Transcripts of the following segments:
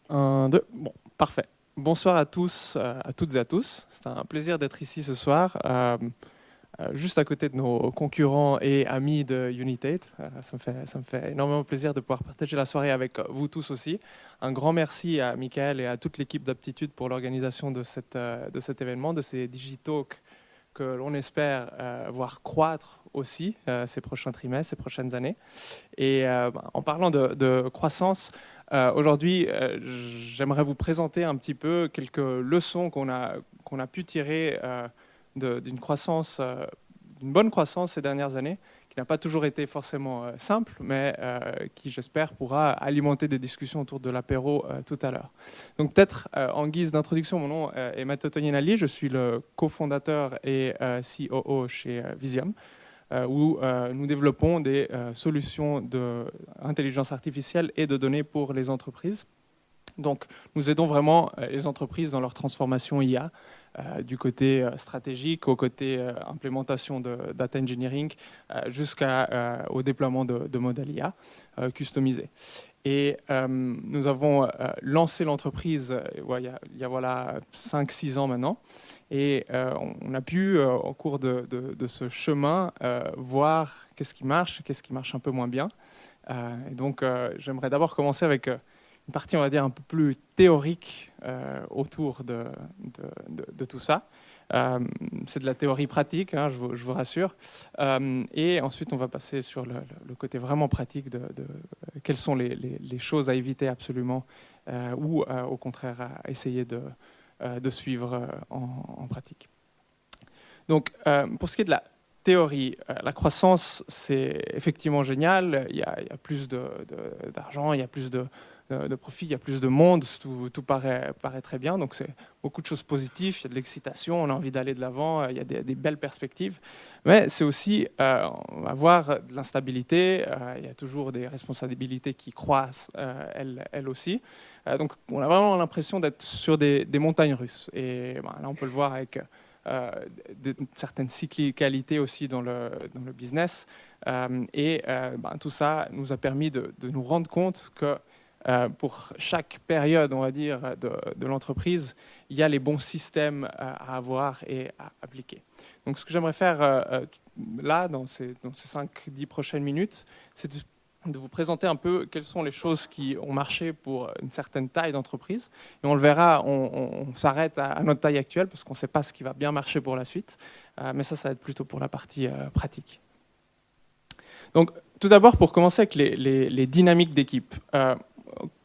Un, deux. Bon, parfait. Bonsoir à tous, à toutes et à tous. C'est un plaisir d'être ici ce soir, juste à côté de nos concurrents et amis de Unitate. Ça me fait énormément plaisir de pouvoir partager la soirée avec vous tous aussi. Un grand merci à Michael et à toute l'équipe d'Aptitude pour l'organisation de cet événement, de ces Digitalks que l'on espère voir croître aussi ces prochains trimestres, ces prochaines années. Et en parlant de croissance, aujourd'hui, j'aimerais vous présenter un petit peu quelques leçons qu'on a pu tirer d'une croissance, d'une bonne croissance ces dernières années, qui n'a pas toujours été forcément simple, mais qui, j'espère, pourra alimenter des discussions autour de l'apéro tout à l'heure. Donc peut-être en guise d'introduction, mon nom est Matteo Tognanelli, je suis le cofondateur et COO chez Visium, où nous développons des solutions d'intelligence artificielle et de données pour les entreprises. Donc, nous aidons vraiment les entreprises dans leur transformation IA, du côté stratégique au côté implémentation de data engineering, jusqu'au déploiement de modèles IA customisés. Et nous avons lancé l'entreprise il y a voilà 5-6 ans maintenant. Et on a pu, au cours de ce chemin, voir qu'est-ce qui marche un peu moins bien. Et donc, j'aimerais d'abord commencer avec une partie, on va dire, un peu plus théorique autour de tout ça. C'est de la théorie pratique, hein, je vous rassure. Et ensuite, on va passer sur le côté vraiment pratique de quelles sont les choses à éviter absolument ou au contraire à essayer de suivre en pratique. Donc, pour ce qui est de la théorie, la croissance, c'est effectivement génial. Il y a plus d'argent, il y a plus de profit, il y a plus de monde, tout paraît très bien. Donc, c'est beaucoup de choses positives, il y a de l'excitation, on a envie d'aller de l'avant, il y a des belles perspectives. Mais c'est aussi avoir de l'instabilité, il y a toujours des responsabilités qui croissent, elles aussi. Donc, on a vraiment l'impression d'être sur des montagnes russes. Et là, on peut le voir avec certaines cyclicalités aussi dans le business. Tout ça nous a permis de nous rendre compte que pour chaque période, on va dire, de l'entreprise, il y a les bons systèmes à avoir et à appliquer. Donc, ce que j'aimerais faire là, dans ces 5-10 prochaines minutes, c'est de vous présenter un peu quelles sont les choses qui ont marché pour une certaine taille d'entreprise. Et on le verra, on s'arrête à notre taille actuelle parce qu'on ne sait pas ce qui va bien marcher pour la suite. Mais ça va être plutôt pour la partie pratique. Donc, tout d'abord, pour commencer avec les dynamiques d'équipe.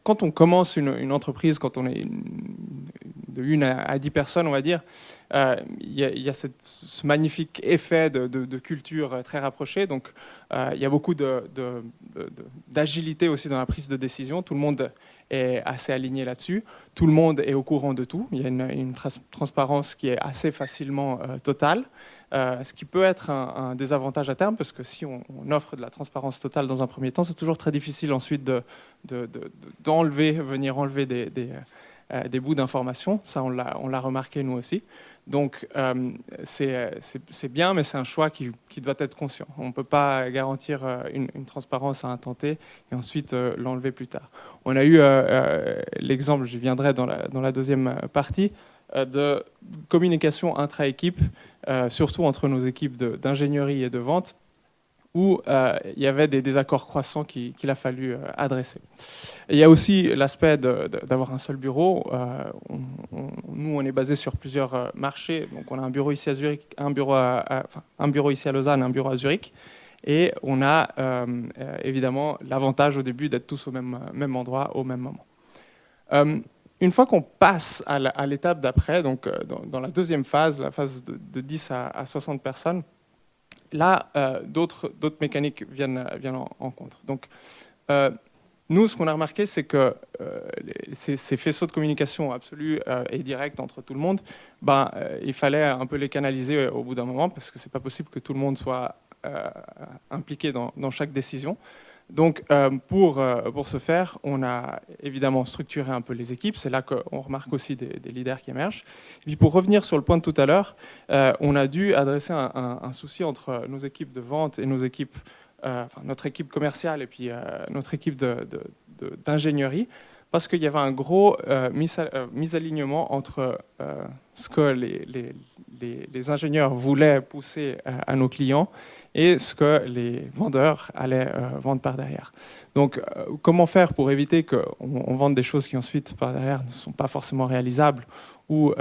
Quand on commence une entreprise, quand on est de 1 à 10 personnes, on va dire, il y a ce magnifique effet de culture très rapprochée. Donc, il y a beaucoup d'agilité aussi dans la prise de décision. Tout le monde est assez aligné là-dessus. Tout le monde est au courant de tout. Il y a une transparence qui est assez facilement totale. Ce qui peut être un désavantage à terme, parce que si on offre de la transparence totale dans un premier temps, c'est toujours très difficile ensuite venir enlever des bouts d'informations. Ça, on l'a remarqué nous aussi. Donc, c'est bien, mais c'est un choix qui doit être conscient. On ne peut pas garantir une transparence à un temps T et ensuite l'enlever plus tard. On a eu l'exemple, j'y viendrai dans la deuxième partie, de communication intra-équipe, surtout entre nos équipes d'ingénierie et de vente, où il y avait des désaccords croissants qu'il a fallu adresser. Et il y a aussi l'aspect d'avoir un seul bureau. Nous, on est basé sur plusieurs marchés. Donc, on a un bureau ici à Zurich, un bureau ici à Lausanne, un bureau à Zurich. Et on a évidemment l'avantage au début d'être tous au même endroit, au même moment. Une fois qu'on passe à l'étape d'après, donc dans la deuxième phase, la phase de 10 à 60 personnes, là, d'autres mécaniques viennent en compte. Donc, nous, ce qu'on a remarqué, c'est que ces faisceaux de communication absolus et directs entre tout le monde, il fallait un peu les canaliser au bout d'un moment, parce que ce n'est pas possible que tout le monde soit impliqué dans chaque décision. Donc, pour ce faire, on a évidemment structuré un peu les équipes. C'est là qu'on remarque aussi des leaders qui émergent. Et puis, pour revenir sur le point de tout à l'heure, on a dû adresser un souci entre nos équipes de vente et nos équipes, notre équipe commerciale et puis notre équipe d'ingénierie, parce qu'il y avait un gros misalignement entre ce que les ingénieurs voulaient pousser à nos clients et ce que les vendeurs allaient vendre par derrière. Donc, comment faire pour éviter qu'on vende des choses qui ensuite, par derrière, ne sont pas forcément réalisables ou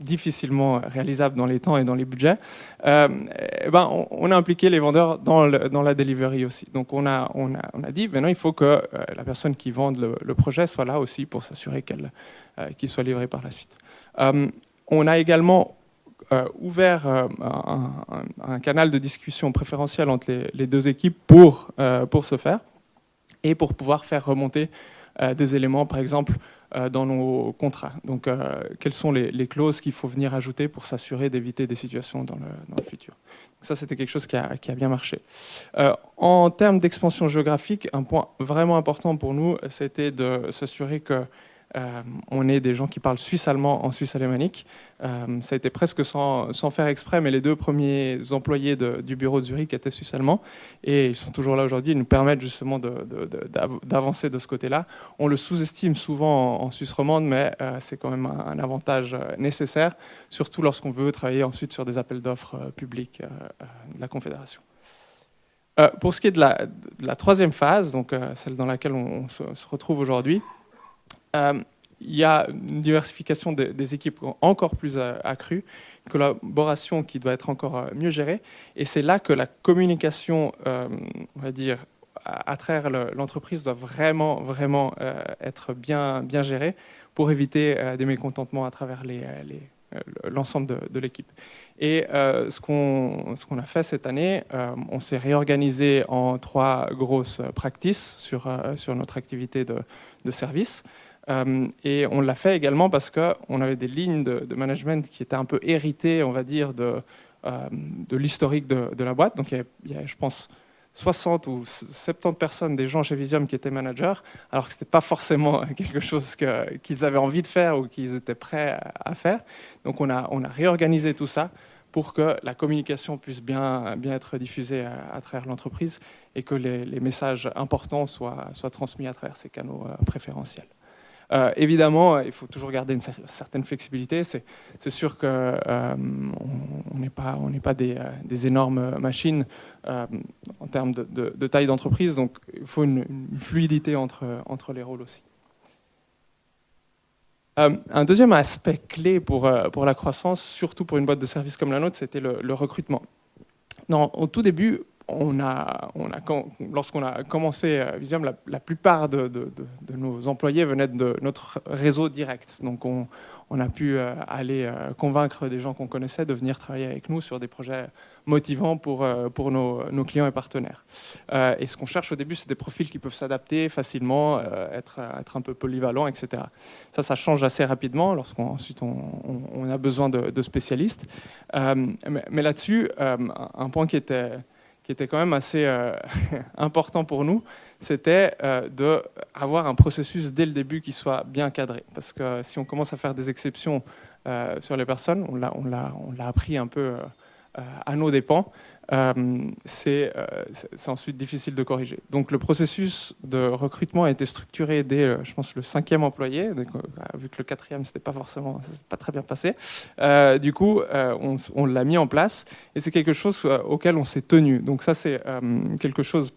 difficilement réalisables dans les temps et dans les budgets, on a impliqué les vendeurs dans la delivery aussi. Donc, on a dit, maintenant, il faut que la personne qui vende le projet soit là aussi pour s'assurer qu'il soit livré par la suite. On a également ouvert un canal de discussion préférentiel entre les deux équipes pour ce faire et pour pouvoir faire remonter des éléments, par exemple, dans nos contrats. Donc, quelles sont les clauses qu'il faut venir ajouter pour s'assurer d'éviter des situations dans le futur. Donc ça, c'était quelque chose qui a bien marché. En termes d'expansion géographique, un point vraiment important pour nous, c'était de s'assurer que on est des gens qui parlent suisse-allemand en Suisse alémanique. Ça a été presque sans faire exprès, mais les 2 premiers employés du bureau de Zurich étaient suisse-allemands et ils sont toujours là aujourd'hui. Ils nous permettent justement d'avancer de ce côté-là. On le sous-estime souvent en Suisse romande, mais c'est quand même un avantage nécessaire, surtout lorsqu'on veut travailler ensuite sur des appels d'offres publics de la Confédération. Pour ce qui est de la 3e phase, donc celle dans laquelle on se retrouve aujourd'hui, il y a une diversification des équipes encore plus accrue, une collaboration qui doit être encore mieux gérée. Et c'est là que la communication, on va dire, à travers l'entreprise doit vraiment être bien gérée pour éviter des mécontentements à travers l'ensemble de l'équipe. Et ce qu'on a fait cette année, on s'est réorganisé en 3 grosses practices sur notre activité de service. Et on l'a fait également parce qu'on avait des lignes de management qui étaient un peu héritées, on va dire, de l'historique de la boîte. Donc il y a, je pense, 60 ou 70 personnes, des gens chez Visium qui étaient managers, alors que ce n'était pas forcément quelque chose qu'ils avaient envie de faire ou qu'ils étaient prêts à faire. Donc on a réorganisé tout ça pour que la communication puisse bien être diffusée à travers l'entreprise et que les messages importants soient transmis à travers ces canaux préférentiels. Évidemment, il faut toujours garder une certaine flexibilité. C'est sûr qu'on n'est pas des énormes machines en termes de taille d'entreprise, donc il faut une fluidité entre les rôles aussi. Un deuxième aspect clé pour la croissance, surtout pour une boîte de services comme la nôtre, c'était le recrutement. Au tout début, lorsqu'on a commencé Visium, la plupart de nos employés venaient de notre réseau direct. Donc on a pu aller convaincre des gens qu'on connaissait de venir travailler avec nous sur des projets motivants pour nos clients et partenaires. Et ce qu'on cherche au début, c'est des profils qui peuvent s'adapter facilement, être un peu polyvalents, etc. Ça change assez rapidement lorsqu'ensuite on a besoin de spécialistes. Mais là-dessus, un point qui était quand même assez important pour nous, c'était d'avoir un processus dès le début qui soit bien cadré. Parce que si on commence à faire des exceptions sur les personnes, on l'a appris un peu à nos dépens, c'est ensuite difficile de corriger. Donc le processus de recrutement a été structuré dès, je pense, le 5e employé. Donc, vu que le 4e, c'était pas très bien passé. Du coup, on l'a mis en place et c'est quelque chose auquel on s'est tenu. Donc ça, c'est quelque chose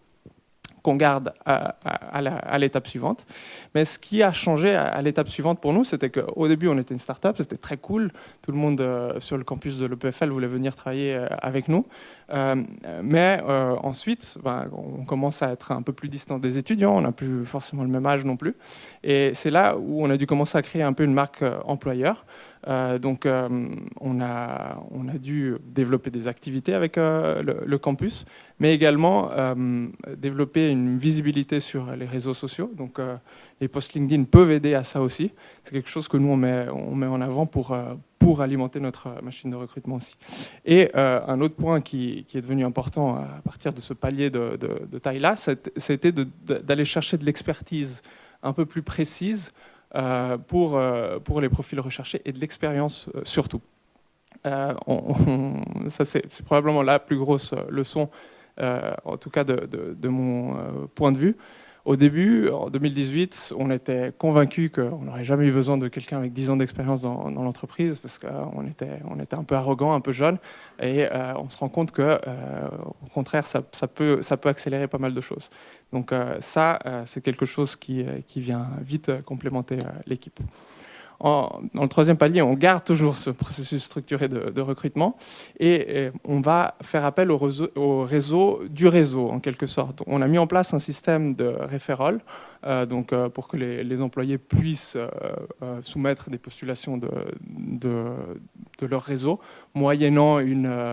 qu'on garde à l'étape suivante. Mais ce qui a changé à l'étape suivante pour nous, c'était qu'au début, on était une start-up, c'était très cool. Tout le monde sur le campus de l'EPFL voulait venir travailler avec nous. Mais ensuite, on commence à être un peu plus distant des étudiants, on n'a plus forcément le même âge non plus. Et c'est là où on a dû commencer à créer un peu une marque employeur. Donc on a dû développer des activités avec le campus, mais également développer une visibilité sur les réseaux sociaux. Donc les posts LinkedIn peuvent aider à ça aussi. C'est quelque chose que nous on met en avant pour alimenter notre machine de recrutement aussi. Et un autre point qui est devenu important à partir de ce palier de taille-là, c'était d'aller chercher de l'expertise un peu plus précise pour les profils recherchés et de l'expérience surtout. Ça, c'est probablement la plus grosse leçon, en tout cas de mon point de vue. Au début, en 2018, on était convaincus qu'on n'aurait jamais eu besoin de quelqu'un avec 10 ans d'expérience dans l'entreprise parce qu'on était un peu arrogant, un peu jeune, et on se rend compte que, au contraire, ça peut accélérer pas mal de choses. Donc c'est quelque chose qui vient vite complémenter l'équipe. Dans le troisième palier, on garde toujours ce processus structuré de recrutement et on va faire appel au réseau du réseau, en quelque sorte. On a mis en place un système de referral pour que les employés puissent soumettre des postulations de leur réseau, moyennant une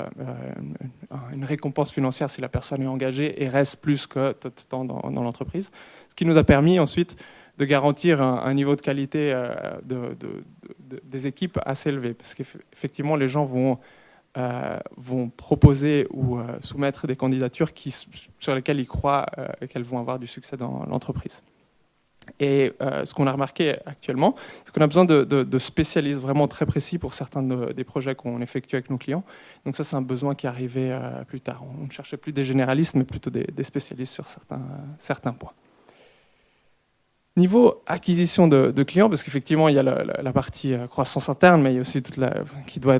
récompense financière si la personne est engagée et reste plus que tout le temps dans l'entreprise. Ce qui nous a permis ensuite de garantir un niveau de qualité des équipes assez élevé. Parce qu'effectivement, les gens vont proposer ou soumettre des candidatures sur lesquelles ils croient qu'elles vont avoir du succès dans l'entreprise. Et ce qu'on a remarqué actuellement, c'est qu'on a besoin de spécialistes vraiment très précis pour certains des projets qu'on effectue avec nos clients. Donc ça, c'est un besoin qui est arrivé plus tard. On ne cherchait plus des généralistes, mais plutôt des spécialistes sur certains points. Niveau acquisition de clients, parce qu'effectivement, il y a la partie croissance interne, mais il y a aussi toute qui doit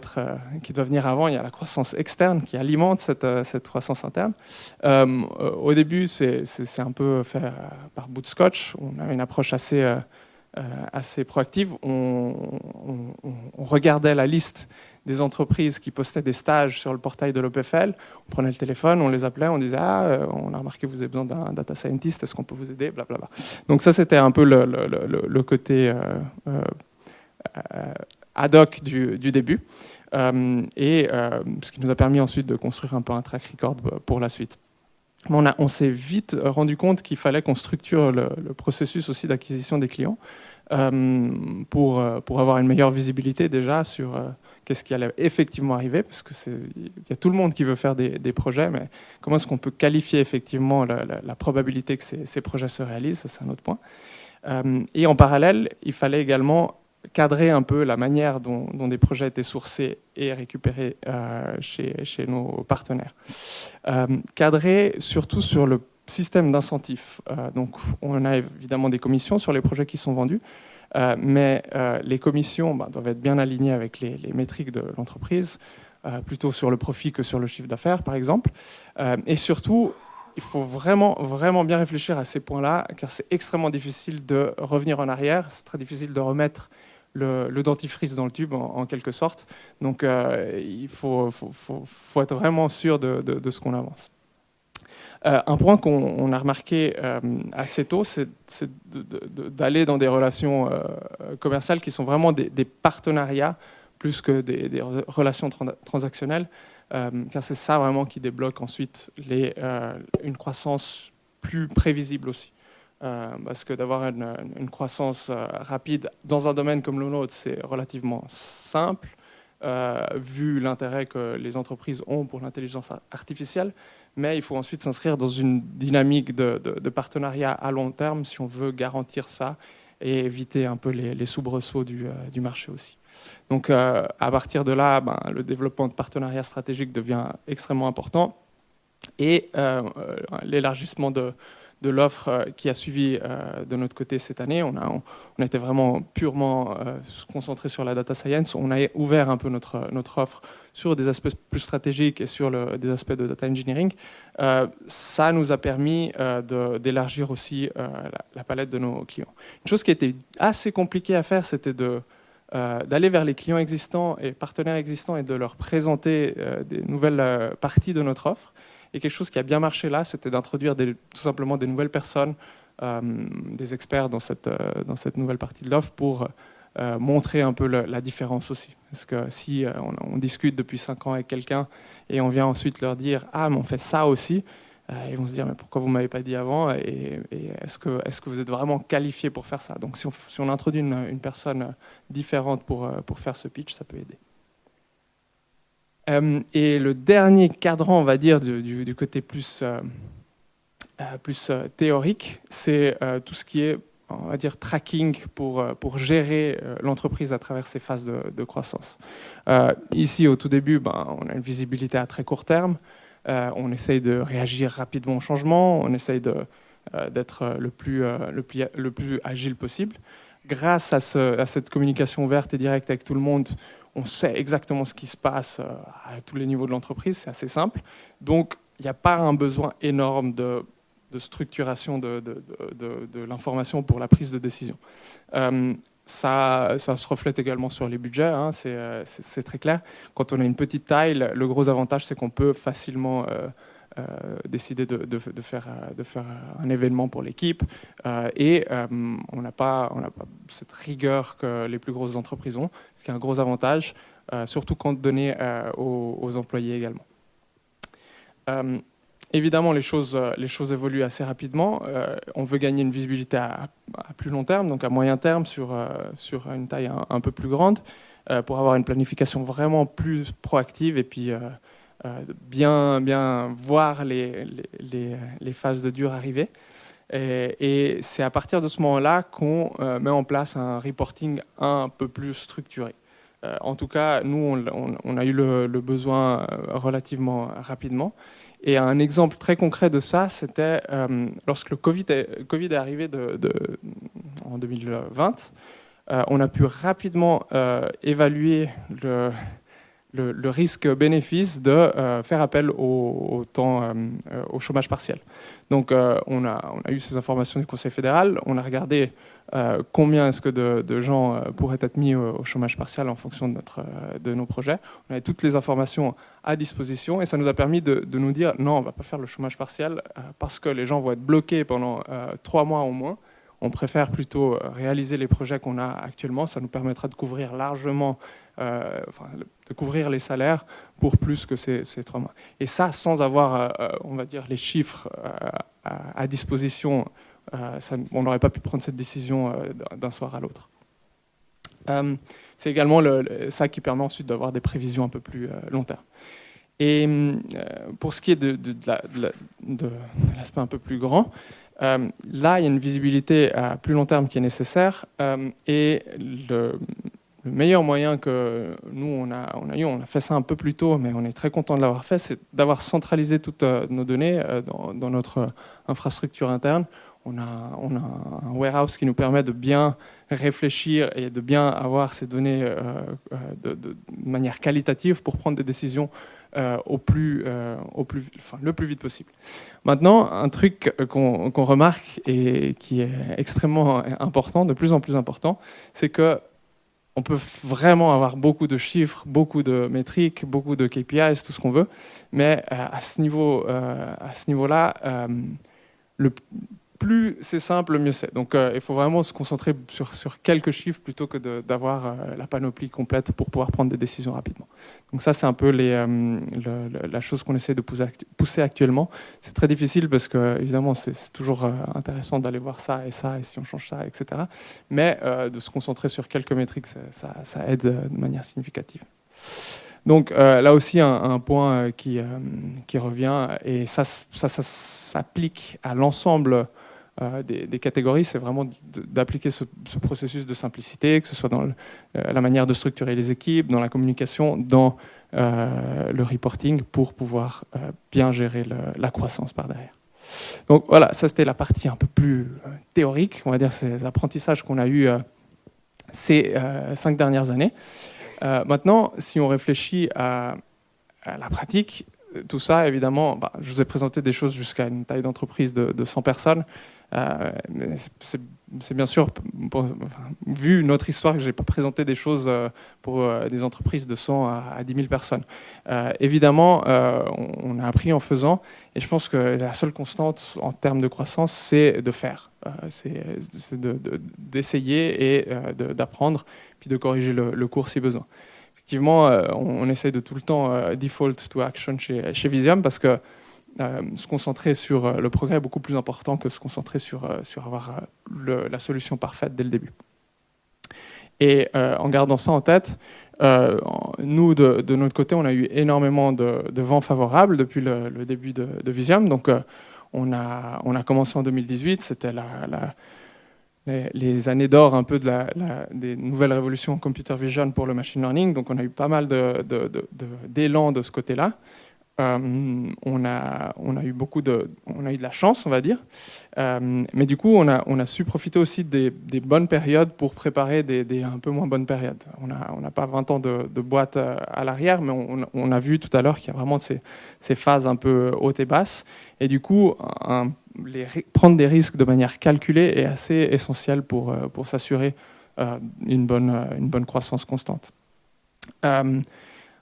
venir avant. Il y a la croissance externe qui alimente cette croissance interne. Au début, c'est un peu fait par bout de scotch. On a une approche assez proactive. On regardait la liste des entreprises qui postaient des stages sur le portail de l'OPFL. On prenait le téléphone, on les appelait, on disait « Ah, on a remarqué que vous avez besoin d'un data scientist, est-ce qu'on peut vous aider ?» Blablabla. Donc ça, c'était un peu le côté ad hoc du début. Ce qui nous a permis ensuite de construire un peu un track record pour la suite. On s'est vite rendu compte qu'il fallait qu'on structure le processus aussi d'acquisition des clients pour avoir une meilleure visibilité déjà sur qu'est-ce qui allait effectivement arriver, parce qu'il y a tout le monde qui veut faire des projets, mais comment est-ce qu'on peut qualifier effectivement la probabilité que ces projets se réalisent, ça c'est un autre point. Et en parallèle, il fallait également cadrer un peu la manière dont des projets étaient sourcés et récupérés chez nos partenaires. Cadrer surtout sur le système d'incentifs. Donc on a évidemment des commissions sur les projets qui sont vendus, mais les commissions doivent être bien alignées avec les métriques de l'entreprise, plutôt sur le profit que sur le chiffre d'affaires par exemple. Et surtout, il faut vraiment, vraiment bien réfléchir à ces points-là, car c'est extrêmement difficile de revenir en arrière, c'est très difficile de remettre le dentifrice dans le tube en quelque sorte. Donc il faut être vraiment sûr de ce qu'on avance. Un point qu'on a remarqué assez tôt, c'est d'aller dans des relations commerciales qui sont vraiment des partenariats plus que des relations transactionnelles, car c'est ça vraiment qui débloque ensuite une croissance plus prévisible aussi. Parce que d'avoir une croissance rapide dans un domaine comme le nôtre, c'est relativement simple, vu l'intérêt que les entreprises ont pour l'intelligence artificielle, mais il faut ensuite s'inscrire dans une dynamique de partenariat à long terme si on veut garantir ça et éviter un peu les soubresauts du marché aussi. Donc à partir de là, le développement de partenariats stratégiques devient extrêmement important et l'élargissement de l'offre qui a suivi de notre côté cette année. On était vraiment purement concentré sur la data science. On a ouvert un peu notre offre sur des aspects plus stratégiques et sur des aspects de data engineering. Ça nous a permis d'élargir aussi la palette de nos clients. Une chose qui était assez compliquée à faire, c'était d'aller vers les clients existants et partenaires existants et de leur présenter des nouvelles parties de notre offre. Et quelque chose qui a bien marché là, c'était d'introduire tout simplement des nouvelles personnes, des experts dans cette nouvelle partie de l'offre pour montrer un peu la différence aussi. Parce que si on discute depuis 5 ans avec quelqu'un et on vient ensuite leur dire « Ah, mais on fait ça aussi », ils vont se dire « Mais pourquoi vous ne m'avez pas dit avant et est-ce que vous êtes vraiment qualifié pour faire ça ?» Donc si on introduit une personne différente pour faire ce pitch, ça peut aider. Et le dernier cadran, on va dire, du côté plus théorique, c'est tout ce qui est, on va dire, tracking pour gérer l'entreprise à travers ces phases de croissance. Ici, au tout début, on a une visibilité à très court terme. On essaye de réagir rapidement au changement. On essaye d'être le plus agile possible. Grâce à cette communication ouverte et directe avec tout le monde, on sait exactement ce qui se passe à tous les niveaux de l'entreprise, c'est assez simple. Donc, il n'y a pas un besoin énorme de structuration de l'information pour la prise de décision. Ça se reflète également sur les budgets, hein, c'est très clair. Quand on a une petite taille, le gros avantage, c'est qu'on peut facilement décider de faire un événement pour l'équipe et on n'a pas cette rigueur que les plus grosses entreprises ont, ce qui est un gros avantage, surtout quand donné aux employés également. Évidemment, les choses évoluent assez rapidement. On veut gagner une visibilité à plus long terme, donc à moyen terme sur une taille un peu plus grande, pour avoir une planification vraiment plus proactive et puis bien voir les phases de dur arriver. Et c'est à partir de ce moment-là qu'on met en place un reporting un peu plus structuré. En tout cas, nous, on a eu le besoin relativement rapidement. Et un exemple très concret de ça, c'était lorsque le Covid est arrivé en 2020, on a pu rapidement évaluer le risque-bénéfice de faire appel au chômage partiel. Donc on a eu ces informations du Conseil fédéral, on a regardé combien est-ce que de gens pourraient être mis au chômage partiel en fonction de nos projets. On avait toutes les informations à disposition et ça nous a permis de nous dire non, on ne va pas faire le chômage partiel parce que les gens vont être bloqués pendant 3 mois au moins. On préfère plutôt réaliser les projets qu'on a actuellement. Ça nous permettra de couvrir largement, de couvrir les salaires pour plus que ces 3 mois. Et ça, sans avoir, on va dire, les chiffres à disposition, on n'aurait pas pu prendre cette décision d'un soir à l'autre. C'est également ça qui permet ensuite d'avoir des prévisions un peu plus long terme. Et pour ce qui est de l'aspect un peu plus grand, là, il y a une visibilité à plus long terme qui est nécessaire. Et le meilleur moyen que nous, on a fait ça un peu plus tôt, mais on est très content de l'avoir fait, c'est d'avoir centralisé toutes nos données dans notre infrastructure interne. On a un warehouse qui nous permet de bien réfléchir et de bien avoir ces données de manière qualitative pour prendre des décisions le plus vite possible. Maintenant, un truc qu'on remarque et qui est extrêmement important, de plus en plus important, c'est que on peut vraiment avoir beaucoup de chiffres, beaucoup de métriques, beaucoup de KPIs, tout ce qu'on veut, mais à ce niveau-là, le plus c'est simple, mieux c'est. Donc il faut vraiment se concentrer sur quelques chiffres plutôt que d'avoir la panoplie complète pour pouvoir prendre des décisions rapidement. Donc ça, c'est un peu la chose qu'on essaie de pousser actuellement. C'est très difficile parce que, évidemment, c'est toujours intéressant d'aller voir ça, et si on change ça, etc. Mais de se concentrer sur quelques métriques, ça aide de manière significative. Donc là aussi, un point qui revient, et ça s'applique à l'ensemble des catégories, c'est vraiment d'appliquer ce processus de simplicité, que ce soit dans la manière de structurer les équipes, dans la communication, dans le reporting, pour pouvoir bien gérer la croissance par derrière. Donc voilà, ça c'était la partie un peu plus théorique, on va dire, ces apprentissages qu'on a eus ces 5 dernières années. Maintenant, si on réfléchit à la pratique, tout ça, évidemment, je vous ai présenté des choses jusqu'à une taille d'entreprise de 100 personnes. C'est bien sûr, vu notre histoire, que je n'ai pas présenté des choses pour des entreprises de 100 à 10 000 personnes. Évidemment, on a appris en faisant, et je pense que la seule constante en termes de croissance, c'est de faire. C'est d'essayer et d'apprendre, puis de corriger le cours si besoin. Effectivement, on essaie de tout le temps default to action chez Visium, parce que se concentrer sur le progrès est beaucoup plus important que se concentrer sur avoir la solution parfaite dès le début. Et en gardant ça en tête, nous, de notre côté, on a eu énormément de vents favorables depuis le début de Visium. Donc, on a commencé en 2018, c'était les années d'or un peu des nouvelles révolutions en computer vision pour le machine learning. Donc, on a eu pas mal d'élan de ce côté-là. on a eu de la chance, on va dire. Mais du coup, on a su profiter aussi des bonnes périodes pour préparer des un peu moins bonnes périodes. On n'a pas 20 ans de boîte à l'arrière, mais on a vu tout à l'heure qu'il y a vraiment ces phases un peu hautes et basses. Et du coup, prendre des risques de manière calculée est assez essentiel pour s'assurer une bonne croissance constante.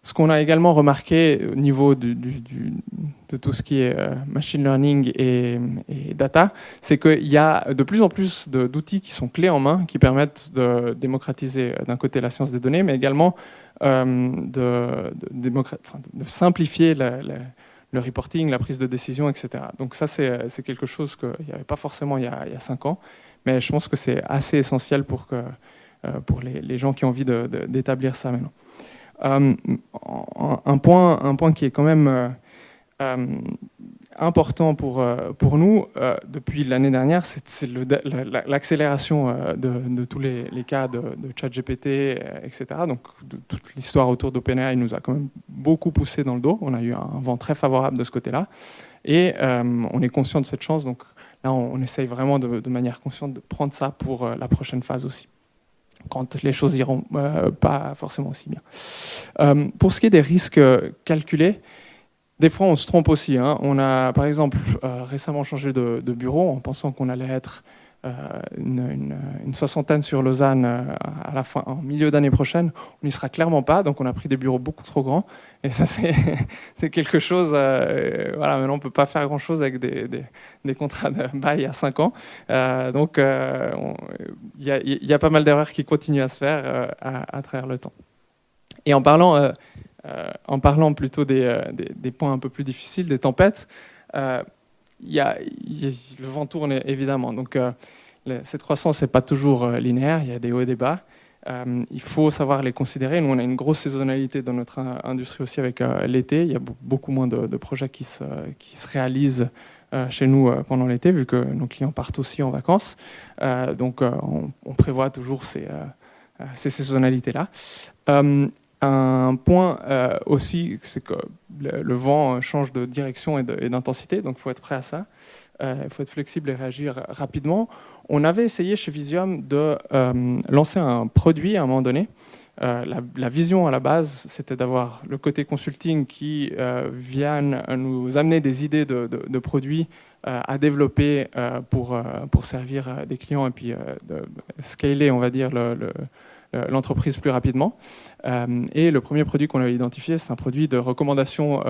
Ce qu'on a également remarqué au niveau de tout ce qui est machine learning et data, c'est qu'il y a de plus en plus d'outils qui sont clés en main, qui permettent de démocratiser d'un côté la science des données, mais également de simplifier le reporting, la prise de décision, etc. Donc ça, c'est quelque chose qu'il n'y avait pas forcément il y a 5 ans, mais je pense que c'est assez essentiel pour les gens qui ont envie d'établir ça maintenant. Un point qui est quand même important pour nous depuis l'année dernière, c'est l'accélération de tous les cas de ChatGPT, etc. Donc toute l'histoire autour d'OpenAI nous a quand même beaucoup poussé dans le dos. On a eu un vent très favorable de ce côté-là. Et on est conscient de cette chance. Donc là, on essaye vraiment de manière consciente de prendre ça pour la prochaine phase aussi, quand les choses iront pas forcément aussi bien. Pour ce qui est des risques calculés, des fois on se trompe aussi. On a par exemple récemment changé de bureau en pensant qu'on allait être une soixantaine sur Lausanne à la fin, en milieu d'année prochaine. On n'y sera clairement pas, donc on a pris des bureaux beaucoup trop grands. Et ça, c'est quelque chose... voilà, maintenant, on ne peut pas faire grand-chose avec des contrats de bail à 5 ans. Donc, il y a pas mal d'erreurs qui continuent à se faire à travers le temps. Et en parlant plutôt des points un peu plus difficiles, des tempêtes, le vent tourne évidemment. Donc, cette croissance n'est pas toujours linéaire, il y a des hauts et des bas. Il faut savoir les considérer. Nous, on a une grosse saisonnalité dans notre industrie aussi avec l'été. Il y a beaucoup moins de projets qui se réalisent chez nous pendant l'été, vu que nos clients partent aussi en vacances. Donc, on prévoit toujours ces saisonnalités-là. Un point aussi, c'est que le vent change de direction et d'intensité, donc il faut être prêt à ça. Il faut être flexible et réagir rapidement. On avait essayé chez Visium de lancer un produit à un moment donné. La vision à la base, c'était d'avoir le côté consulting qui vienne nous amener des idées de produits à développer pour servir des clients et puis de scaler, on va dire, l'entreprise plus rapidement. Et le premier produit qu'on avait identifié, c'est un produit de recommandation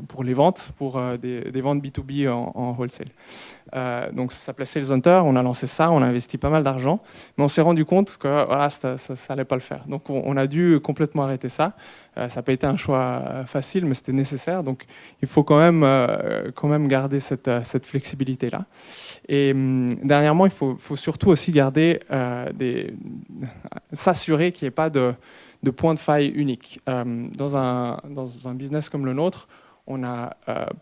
pour les ventes, pour des ventes B2B en wholesale. Donc ça s'appelait Sales Hunter, on a lancé ça, on a investi pas mal d'argent, mais on s'est rendu compte que voilà, ça allait pas le faire. Donc on a dû complètement arrêter ça. Ça n'a pas été un choix facile, mais c'était nécessaire. Donc il faut quand même garder cette flexibilité-là. Et dernièrement, il faut surtout aussi garder s'assurer qu'il n'y ait pas de point de faille unique. Dans un business comme le nôtre, on a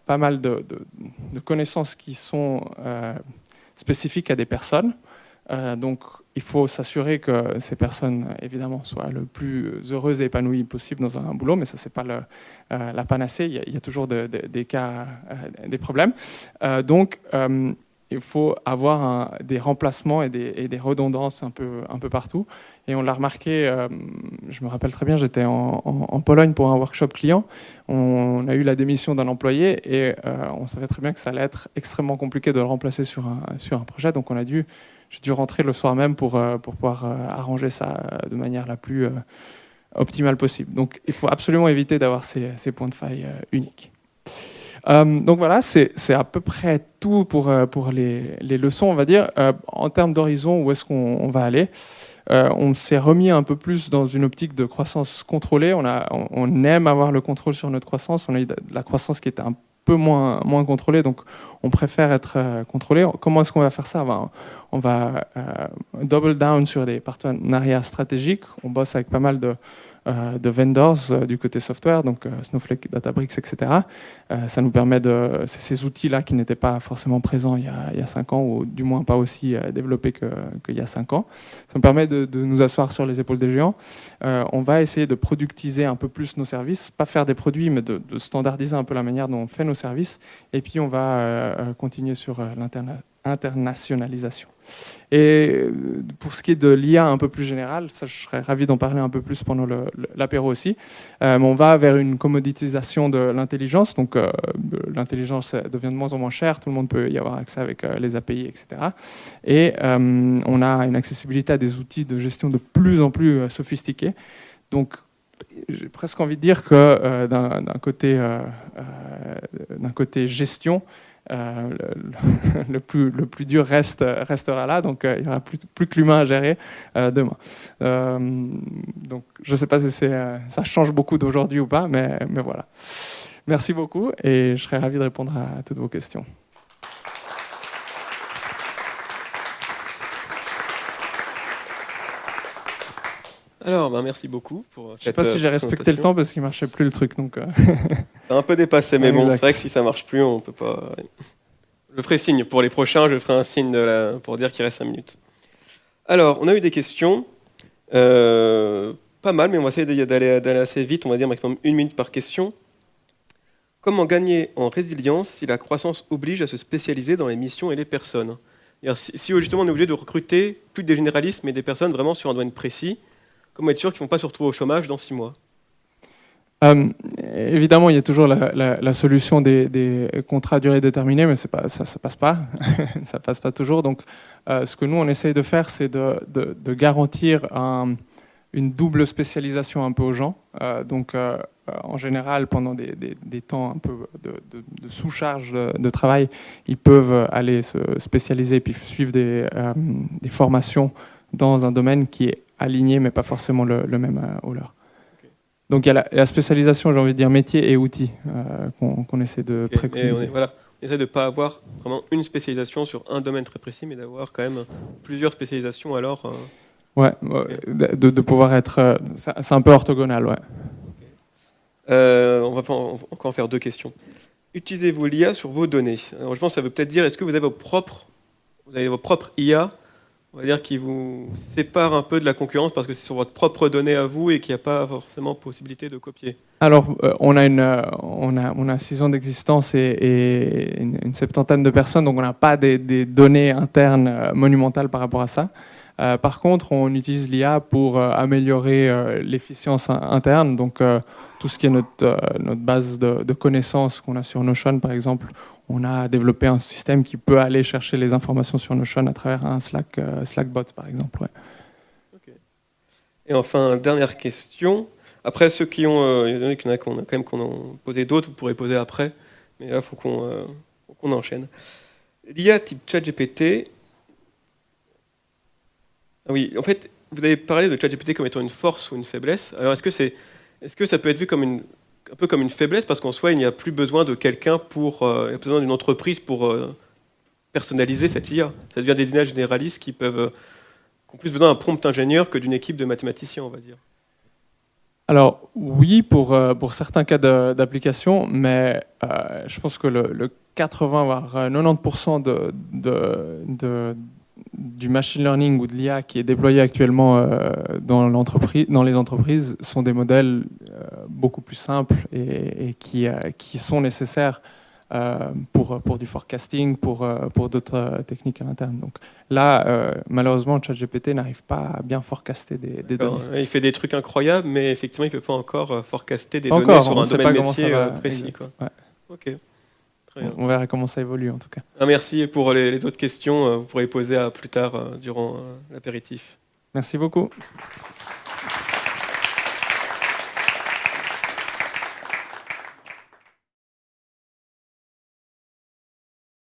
pas mal de connaissances qui sont spécifiques à des personnes. Donc, il faut s'assurer que ces personnes, évidemment, soient le plus heureuses et épanouies possible dans un boulot, mais ça, ce n'est pas la panacée. Il y a toujours des cas, des problèmes. Donc, il faut avoir des remplacements et des redondances un peu partout. Et on l'a remarqué, je me rappelle très bien, j'étais en Pologne pour un workshop client. On a eu la démission d'un employé et on savait très bien que ça allait être extrêmement compliqué de le remplacer sur un projet. Donc j'ai dû rentrer le soir même pour pouvoir arranger ça de manière la plus optimale possible. Donc il faut absolument éviter d'avoir ces points de faille uniques. Donc voilà, c'est à peu près tout pour les leçons, on va dire. En termes d'horizon, où est-ce qu'on va aller ? On s'est remis un peu plus dans une optique de croissance contrôlée. On aime avoir le contrôle sur notre croissance. On a eu de la croissance qui était un peu moins contrôlée, donc on préfère être contrôlé. Comment est-ce qu'on va faire ça ? On va double down sur des partenariats stratégiques. On bosse avec pas mal de vendors du côté software, donc Snowflake, Databricks, etc. Ça nous permet c'est ces outils-là qui n'étaient pas forcément présents il y a 5 ans, ou du moins pas aussi développés qu'il y a 5 ans. Ça nous permet de nous asseoir sur les épaules des géants. On va essayer de productiser un peu plus nos services, pas faire des produits, mais de standardiser un peu la manière dont on fait nos services. Et puis on va continuer sur l'internationalisation. Et pour ce qui est de l'IA un peu plus générale, ça, je serais ravi d'en parler un peu plus pendant l'apéro aussi. Mais on va vers une commoditisation de l'intelligence. Donc l'intelligence devient de moins en moins chère, tout le monde peut y avoir accès avec les API, etc. Et on a une accessibilité à des outils de gestion de plus en plus sophistiqués. Donc j'ai presque envie de dire que d'un côté gestion, le plus dur restera là, donc il n'y aura plus que l'humain à gérer demain. Donc je ne sais pas si ça change beaucoup d'aujourd'hui ou pas, mais voilà. Merci beaucoup et je serais ravi de répondre à toutes vos questions. Alors, merci beaucoup pour cette. Je ne sais pas si j'ai respecté le temps parce qu'il ne marchait plus le truc. Donc, c'est un peu dépassé, mais exact. Bon, c'est vrai que si ça ne marche plus, on ne peut pas. Je ferai signe. Pour les prochains, je ferai un signe pour dire qu'il reste 5 minutes. Alors, on a eu des questions. Pas mal, mais on va essayer d'aller assez vite. On va dire maximum 1 minute par question. Comment gagner en résilience si la croissance oblige à se spécialiser dans les missions et les personnes ? Si justement on est obligé de recruter plus des généralistes, mais des personnes vraiment sur un domaine précis, comment être sûr qu'ils ne vont pas se retrouver au chômage dans 6 mois ? Évidemment, il y a toujours la solution des contrats à durée déterminée, mais ça passe pas. Ça passe pas toujours. Donc, ce que nous, on essaye de faire, c'est de garantir une double spécialisation un peu aux gens. Donc, en général, pendant des temps un peu de sous-charge de travail, ils peuvent aller se spécialiser puis suivre des formations dans un domaine qui est aligné, mais pas forcément le même au leur. Okay. Donc il y a la spécialisation, j'ai envie de dire, métier et outils qu'on essaie de préconiser. On essaie de ne pas avoir vraiment une spécialisation sur un domaine très précis, mais d'avoir quand même plusieurs spécialisations alors. Ouais, okay. de pouvoir être... c'est un peu orthogonal, ouais. Okay. On va encore en faire 2 questions. Utilisez-vous l'IA sur vos données ? Alors, je pense que ça veut peut-être dire, est-ce que vous avez vos propres IA, on va dire, qui vous sépare un peu de la concurrence parce que c'est sur votre propre donnée à vous et qu'il n'y a pas forcément possibilité de copier. Alors, on a 6 ans d'existence et une 70aine de personnes, donc on n'a pas des données internes monumentales par rapport à ça. Par contre, on utilise l'IA pour améliorer l'efficience interne, donc tout ce qui est notre base de connaissances qu'on a sur Notion, par exemple. On a développé un système qui peut aller chercher les informations sur Notion à travers un Slackbot, par exemple. Ouais. Okay. Et enfin, dernière question. Après, ceux qui ont... il y en a qu'on a posé d'autres, vous pourrez poser après. Mais là, il faut qu'on enchaîne. L'IA type ChatGPT... Oui, en fait, vous avez parlé de ChatGPT comme étant une force ou une faiblesse. Alors, est-ce que ça peut être vu comme un peu comme une faiblesse parce qu'en soi, il n'y a plus besoin de quelqu'un il y a besoin d'une entreprise pour personnaliser cette IA. Ça devient des IA généralistes qui ont plus besoin d'un prompt ingénieur que d'une équipe de mathématiciens, on va dire. Alors oui, pour certains cas d'application, mais je pense que le 80 voire 90% du machine learning ou de l'IA qui est déployé actuellement dans les entreprises sont des modèles beaucoup plus simples et qui sont nécessaires pour du forecasting, pour d'autres techniques à l'interne. Donc là, malheureusement, ChatGPT n'arrive pas à bien forecaster des données. Il fait des trucs incroyables, mais effectivement, il ne peut pas encore forecaster des données sur un domaine métier précis. Quoi. Ouais. Ok. On verra comment ça évolue en tout cas. Merci pour les autres questions. Vous pourrez les poser plus tard durant l'apéritif. Merci beaucoup.